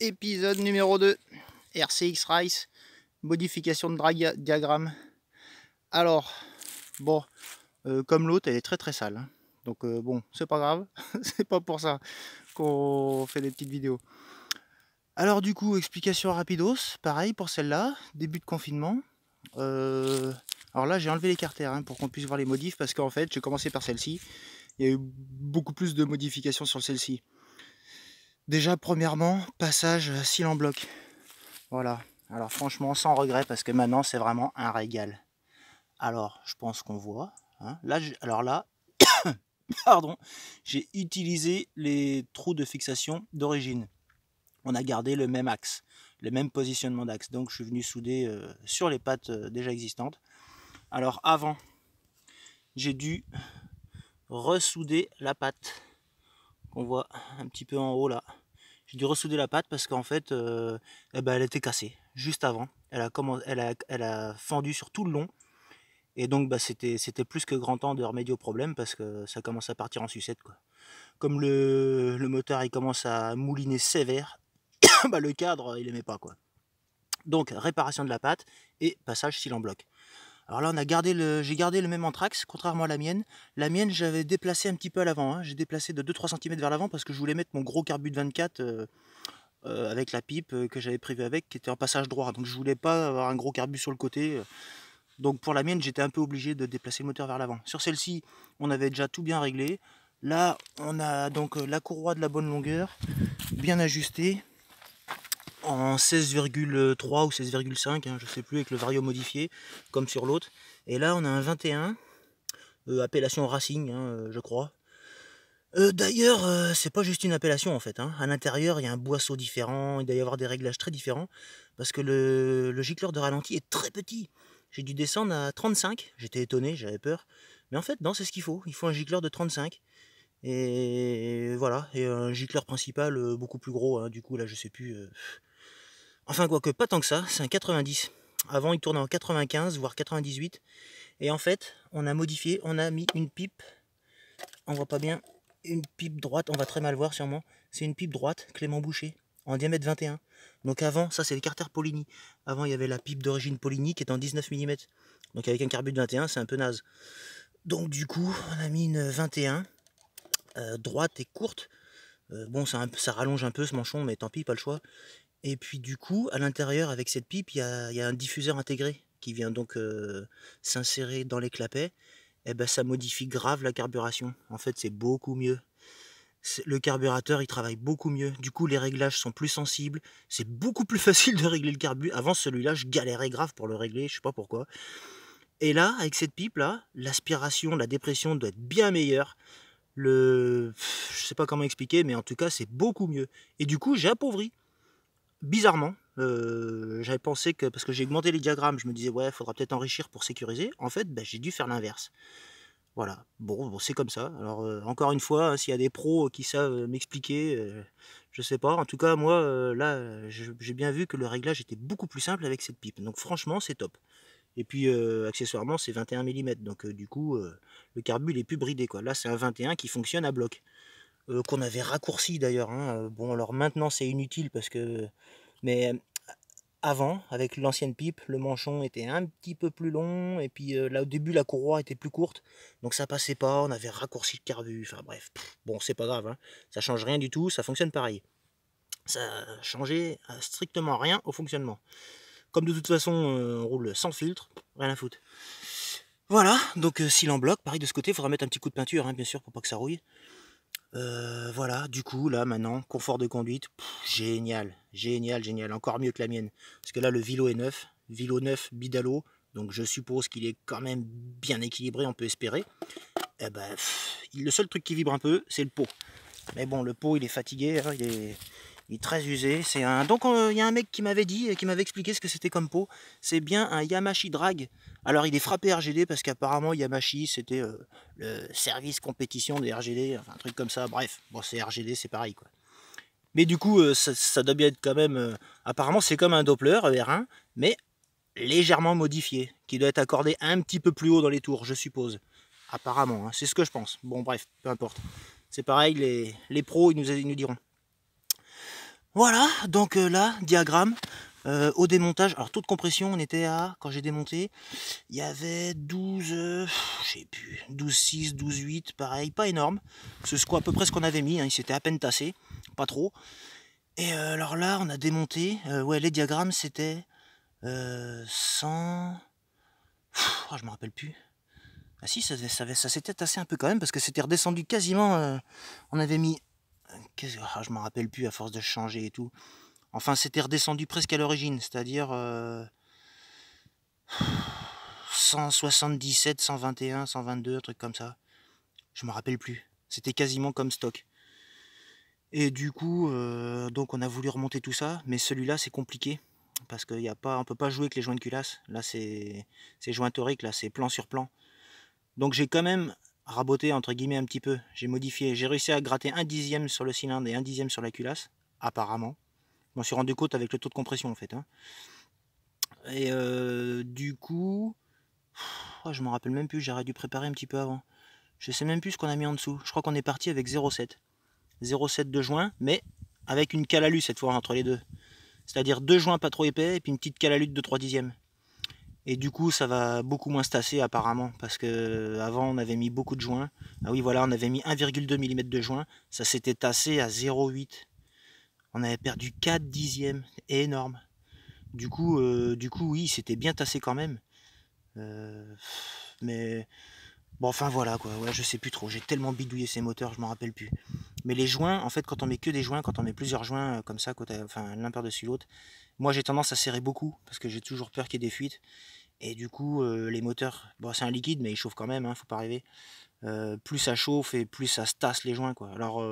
Épisode numéro 2, RCX Race, modification de diagramme. Alors, bon, comme l'autre, elle est très sale. Hein. Donc bon, c'est pas grave, c'est pas pour ça qu'on fait des petites vidéos. Alors du coup, explication rapidos, pareil pour celle-là, début de confinement. Alors là, j'ai enlevé les carters pour qu'on puisse voir les modifs, parce qu'en fait, j'ai commencé par celle-ci. Il y a eu beaucoup plus de modifications sur celle-ci. Déjà, premièrement, passage cils en bloc. Voilà. Alors franchement, sans regret, parce que maintenant, c'est vraiment un régal. Alors, je pense qu'on voit. Hein. Là, alors là, pardon, j'ai utilisé les trous de fixation d'origine. On a gardé le même axe, le même positionnement d'axe. Donc, je suis venu souder sur les pattes déjà existantes. Alors, avant, j'ai dû ressouder la patte qu'on voit un petit peu en haut là. J'ai dû ressouder la patte parce qu'en fait, elle était cassée juste avant. Elle a fendu sur tout le long. Et donc c'était plus que grand temps de remédier au problème parce que ça commence à partir en sucette, quoi. Comme le moteur il commence à mouliner sévère, le cadre il aimait pas, quoi. Donc réparation de la patte et passage cils en bloc. Alors là j'ai gardé le même anthrax, contrairement à la mienne. La mienne j'avais déplacé un petit peu à l'avant, j'ai déplacé de 2-3 cm vers l'avant parce que je voulais mettre mon gros carbu de 24 avec la pipe que j'avais prévu avec, qui était en passage droit. Donc je voulais pas avoir un gros carbu sur le côté. Donc pour la mienne, j'étais un peu obligé de déplacer le moteur vers l'avant. Sur celle-ci, on avait déjà tout bien réglé. Là, on a donc la courroie de la bonne longueur, bien ajustée, en 16,3 ou 16,5, je ne sais plus, avec le vario modifié, comme sur l'autre. Et là, on a un 21, appellation Racing, je crois. D'ailleurs, c'est pas juste une appellation en fait. À l'intérieur, il y a un boisseau différent, il doit y avoir des réglages très différents, parce que le gicleur de ralenti est très petit. J'ai dû descendre à 35, j'étais étonné, j'avais peur. Mais en fait, non, c'est ce qu'il faut. Il faut un gicleur de 35. Et voilà, et un gicleur principal beaucoup plus gros, du coup là je sais plus. Enfin quoique, pas tant que ça, c'est un 90. Avant il tournait en 95, voire 98. Et en fait, on a modifié, on a mis une pipe, on voit pas bien, une pipe droite, on va très mal voir sûrement, c'est une pipe droite Clément Boucher, en diamètre 21. Donc avant, ça c'est le carter Poligny. Avant il y avait la pipe d'origine Poligny qui est en 19 mm. Donc avec un carbu de 21, c'est un peu naze. Donc du coup, on a mis une 21, droite et courte. Bon, ça rallonge un peu ce manchon, mais tant pis, pas le choix. Et puis du coup, à l'intérieur, avec cette pipe, il y a un diffuseur intégré qui vient donc s'insérer dans les clapets. Et ça modifie grave la carburation. En fait, c'est beaucoup mieux. Le carburateur, il travaille beaucoup mieux. Du coup, les réglages sont plus sensibles. C'est beaucoup plus facile de régler le carbu. Avant, celui-là, je galérais grave pour le régler. Je sais pas pourquoi. Et là, avec cette pipe-là, l'aspiration, la dépression doit être bien meilleure. Je sais pas comment expliquer, mais en tout cas, c'est beaucoup mieux. Et du coup, j'ai appauvri. Bizarrement, j'avais pensé que, parce que j'ai augmenté les diagrammes, je me disais, ouais, il faudra peut-être enrichir pour sécuriser. En fait, j'ai dû faire l'inverse. Voilà, bon c'est comme ça. Alors encore une fois, s'il y a des pros qui savent m'expliquer, je sais pas. En tout cas, moi, là, j'ai bien vu que le réglage était beaucoup plus simple avec cette pipe. Donc franchement, c'est top. Et puis, accessoirement, c'est 21 mm. Donc du coup, le carbu, il est plus bridé, quoi. Là, c'est un 21 qui fonctionne à bloc. Qu'on avait raccourci d'ailleurs. Bon, alors maintenant, c'est inutile parce que... Mais avant, avec l'ancienne pipe, le manchon était un petit peu plus long, et puis là au début la courroie était plus courte, donc ça passait pas, on avait raccourci le carbu, enfin bref, bon c'est pas grave, ça change rien du tout, ça fonctionne pareil. Ça a changé strictement rien au fonctionnement. Comme de toute façon on roule sans filtre, rien à foutre. Voilà, donc s'il en bloque, pareil de ce côté, il faudra mettre un petit coup de peinture, bien sûr, pour pas que ça rouille. Voilà, du coup, là, maintenant, confort de conduite, génial, génial, génial, encore mieux que la mienne. Parce que là, le vélo est neuf, bidalo, donc je suppose qu'il est quand même bien équilibré, on peut espérer. Le seul truc qui vibre un peu, c'est le pot. Mais bon, le pot, il est fatigué, il est très usé. Donc, il y a un mec qui m'avait dit, qui m'avait expliqué ce que c'était comme pot. C'est bien un Yamashi Drag. Alors, il est frappé RGD parce qu'apparemment, Yamashi, c'était le service compétition des RGD, enfin, un truc comme ça. Bref, bon, c'est RGD, c'est pareil, quoi. Mais du coup, ça doit bien être quand même... apparemment, c'est comme un Doppler R1, mais légèrement modifié, qui doit être accordé un petit peu plus haut dans les tours, je suppose. Apparemment, c'est ce que je pense. Bon, bref, peu importe. C'est pareil, les pros, ils nous diront. Voilà, donc là, diagramme. Au démontage, alors taux de compression, on était à, quand j'ai démonté, il y avait 12, je sais plus, 12,6, 12,8, pareil, pas énorme. C'est à peu près ce qu'on avait mis, hein, il s'était à peine tassé, pas trop. Et alors là, on a démonté, ouais, les diagrammes, c'était 100... Oh, je me rappelle plus. Ah si, ça s'était tassé un peu quand même, parce que c'était redescendu quasiment... on avait mis... je me rappelle plus à force de changer et tout. Enfin, c'était redescendu presque à l'origine, c'est-à-dire 177, 121, 122, un truc comme ça. Je me rappelle plus. C'était quasiment comme stock. Et du coup, donc on a voulu remonter tout ça, mais celui-là c'est compliqué parce qu'on ne peut pas jouer avec les joints de culasse. Là c'est joint torique, là c'est plan sur plan. Donc j'ai quand même raboté entre guillemets un petit peu. J'ai modifié, j'ai réussi à gratter 1/10 sur le cylindre et 1/10 sur la culasse, apparemment. Je m'en suis rendu compte avec le taux de compression en fait. Hein. Et du coup, je me rappelle même plus, j'aurais dû préparer un petit peu avant. Je sais même plus ce qu'on a mis en dessous. Je crois qu'on est parti avec 0,7. 0,7 de joint, mais avec une calalu cette fois entre les deux. C'est-à-dire deux joints pas trop épais et puis une petite calalu de 2/3. Et du coup, ça va beaucoup moins se tasser apparemment, parce que avant on avait mis beaucoup de joints. Ah oui, voilà, on avait mis 1,2 mm de joint, ça s'était tassé à 0,8. On avait perdu 4/10, énorme. Du coup, oui, c'était bien tassé quand même. Mais bon, enfin voilà quoi, ouais, je sais plus trop. J'ai tellement bidouillé ces moteurs, je m'en rappelle plus. Mais les joints, en fait, quand on met que des joints, quand on met plusieurs joints comme ça, enfin l'un par-dessus l'autre, moi j'ai tendance à serrer beaucoup parce que j'ai toujours peur qu'il y ait des fuites. Et du coup, les moteurs, bon, c'est un liquide, mais il chauffe quand même, hein, faut pas rêver. Plus ça chauffe et plus ça se tasse les joints, quoi. Alors,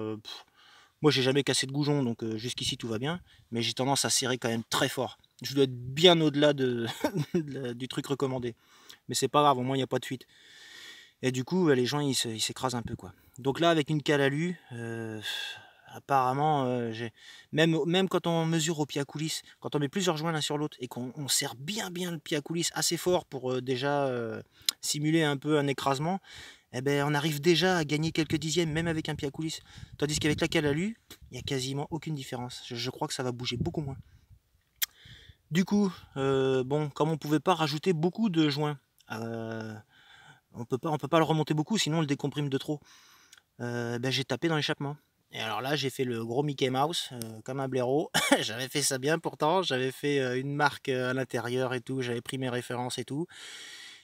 moi j'ai jamais cassé de goujon, donc jusqu'ici tout va bien, mais j'ai tendance à serrer quand même très fort. Je dois être bien au-delà du truc recommandé. Mais c'est pas grave, au moins il n'y a pas de fuite. Et du coup, les joints ils s'écrasent un peu, quoi. Donc là, avec une cale alu, apparemment, même quand on mesure au pied à coulisse, quand on met plusieurs joints l'un sur l'autre et qu'on serre bien le pied à coulisse assez fort pour déjà simuler un peu un écrasement, eh ben, on arrive déjà à gagner quelques dixièmes, même avec un pied à coulisse. Tandis qu'avec la cale alu, il n'y a quasiment aucune différence. Je crois que ça va bouger beaucoup moins. Du coup, bon, comme on ne pouvait pas rajouter beaucoup de joints, on peut pas le remonter beaucoup, sinon on le décomprime de trop. Ben, j'ai tapé dans l'échappement. Et alors là, j'ai fait le gros Mickey Mouse, comme un blaireau. J'avais fait ça bien pourtant, j'avais fait une marque à l'intérieur et tout, j'avais pris mes références et tout.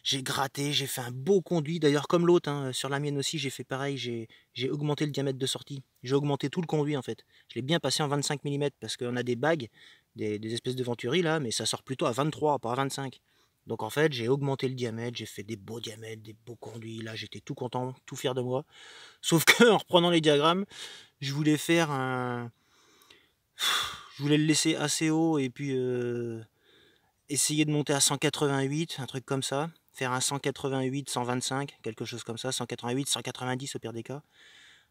J'ai gratté, j'ai fait un beau conduit, d'ailleurs comme l'autre, hein, sur la mienne aussi, j'ai fait pareil, j'ai augmenté le diamètre de sortie. J'ai augmenté tout le conduit en fait. Je l'ai bien passé en 25 mm parce qu'on a des bagues, des espèces de Venturi là, mais ça sort plutôt à 23, pas à 25. Donc en fait, j'ai augmenté le diamètre, j'ai fait des beaux diamètres, des beaux conduits. Là, j'étais tout content, tout fier de moi. Sauf que en reprenant les diagrammes, je voulais faire un... Je voulais le laisser assez haut et puis essayer de monter à 188, un truc comme ça. Faire un 188, 125, quelque chose comme ça. 188, 190 au pire des cas.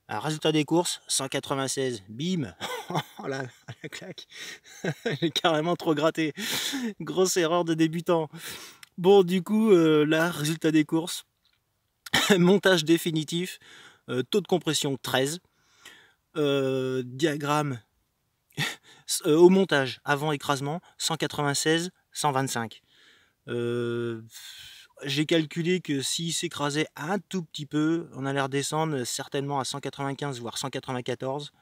Alors, résultat des courses, 196, bim. Oh la claque. J'ai carrément trop gratté. Grosse erreur de débutant. Bon, du coup, là, résultat des courses. Montage définitif. Taux de compression 13. Diagramme au montage, avant écrasement, 196, 125. J'ai calculé que s'il s'écrasait un tout petit peu, on allait redescendre certainement à 195 voire 194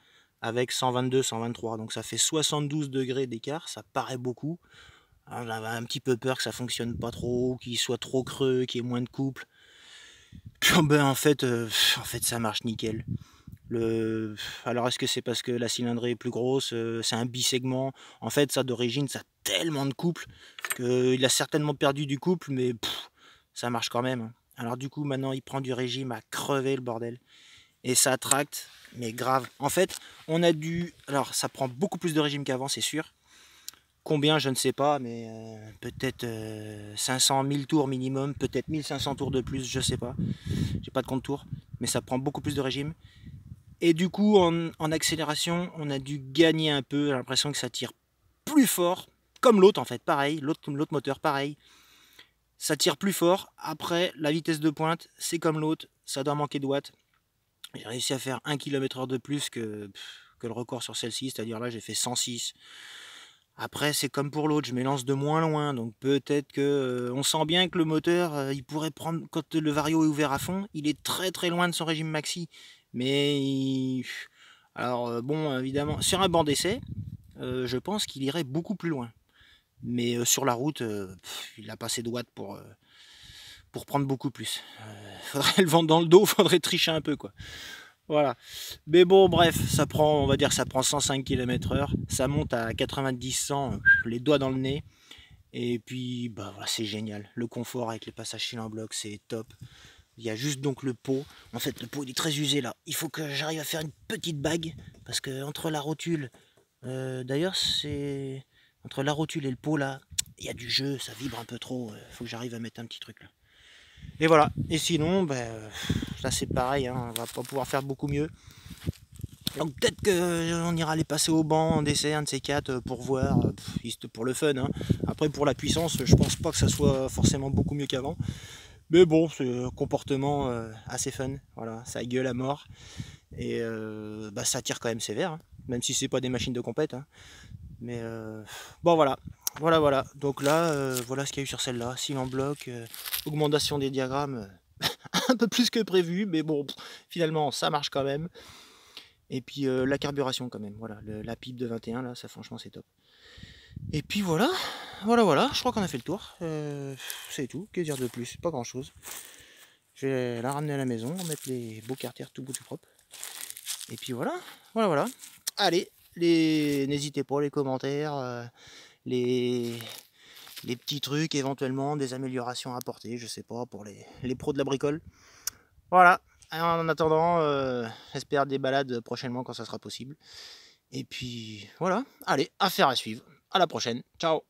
avec 122, 123. Donc ça fait 72 degrés d'écart, ça paraît beaucoup. J'avais un petit peu peur que ça fonctionne pas trop, qu'il soit trop creux, qu'il y ait moins de couple. Ben en fait ça marche nickel. Alors est-ce que c'est parce que la cylindrée est plus grosse, c'est un bisegment. En fait ça d'origine ça a tellement de couple qu'il a certainement perdu du couple, mais ça marche quand même. Alors du coup maintenant il prend du régime à crever le bordel. Et ça tracte, mais grave. En fait on a dû... Alors ça prend beaucoup plus de régime qu'avant c'est sûr. Combien je ne sais pas, mais peut-être 500 000 tours minimum, peut-être 1500 tours de plus, je sais pas. J'ai pas de compte tours, mais ça prend beaucoup plus de régime. Et du coup, en accélération, on a dû gagner un peu. J'ai l'impression que ça tire plus fort, comme l'autre en fait, pareil. L'autre moteur, pareil. Ça tire plus fort. Après, la vitesse de pointe, c'est comme l'autre. Ça doit manquer de watts. J'ai réussi à faire 1 km/h de plus que que le record sur celle-ci, c'est-à-dire là j'ai fait 106. Après c'est comme pour l'autre, je m'élance de moins loin, donc peut-être que on sent bien que le moteur, il pourrait prendre, quand le vario est ouvert à fond, il est très très loin de son régime maxi. Mais alors bon, évidemment, sur un banc d'essai, je pense qu'il irait beaucoup plus loin. Mais sur la route, il a pas assez de watts pour prendre beaucoup plus. Faudrait le vendre dans le dos, faudrait tricher un peu quoi. Voilà. Mais bon, bref, ça prend, on va dire que ça prend 105 km/h, ça monte à 90-100, les doigts dans le nez. Et puis, bah voilà, c'est génial. Le confort avec les passages fil en bloc, c'est top. Il y a juste donc le pot. En fait, le pot il est très usé là. Il faut que j'arrive à faire une petite bague parce que entre la rotule, d'ailleurs, c'est entre la rotule et le pot là, il y a du jeu, ça vibre un peu trop. Faut que j'arrive à mettre un petit truc là. Et voilà. Et sinon, ben, là c'est pareil, hein, on va pas pouvoir faire beaucoup mieux. Donc peut-être qu'on ira les passer au banc en essai, un de ces quatre, pour voir, pour le fun. Hein. Après pour la puissance, je pense pas que ça soit forcément beaucoup mieux qu'avant. Mais bon, c'est un comportement assez fun. Voilà, ça gueule à mort. Et bah, ça tire quand même sévère, hein, même si c'est pas des machines de compète. Hein. Mais bon voilà. Voilà. Donc là, voilà ce qu'il y a eu sur celle-là. Cil en bloc, augmentation des diagrammes un peu plus que prévu, mais bon, finalement ça marche quand même. Et puis la carburation quand même, voilà, la pipe de 21 là, ça franchement c'est top. Et puis voilà, je crois qu'on a fait le tour. C'est tout, que dire de plus, pas grand chose. Je vais la ramener à la maison, mettre les beaux carters tout beau tout propre. Et puis voilà. Allez, n'hésitez pas, les commentaires, les petits trucs éventuellement, des améliorations à apporter, je sais pas, pour les pros de la bricole. Voilà. En attendant, j'espère des balades prochainement quand ça sera possible. Et puis voilà, allez, affaire à suivre. À la prochaine. Ciao.